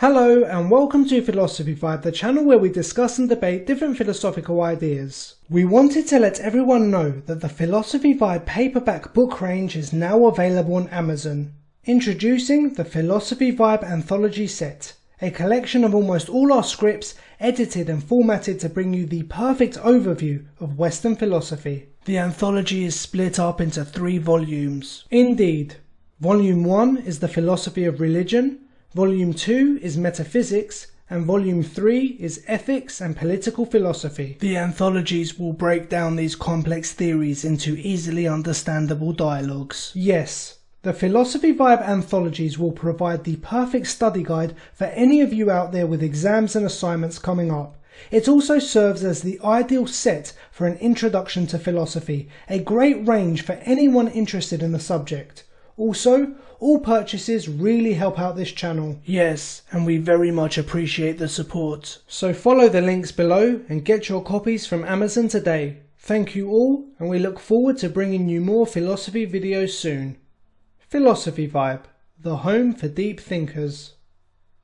Hello and welcome to Philosophy Vibe, the channel where we discuss and debate different philosophical ideas. We wanted to let everyone know that the Philosophy Vibe paperback book range is now available on Amazon. Introducing the Philosophy Vibe Anthology set, a collection of almost all our scripts edited and formatted to bring you the perfect overview of Western philosophy. The anthology is split up into 3 volumes. Indeed, Volume 1 is the Philosophy of Religion, Volume 2 is Metaphysics, and Volume 3 is Ethics and Political Philosophy. The anthologies will break down these complex theories into easily understandable dialogues. Yes, the Philosophy Vibe anthologies will provide the perfect study guide for any of you out there with exams and assignments coming up. It also serves as the ideal set for an introduction to philosophy, a great range for anyone interested in the subject. Also, all purchases really help out this channel. Yes, and we very much appreciate the support. So follow the links below and get your copies from Amazon today. Thank you all, and we look forward to bringing you more philosophy videos soon. Philosophy Vibe, the home for deep thinkers.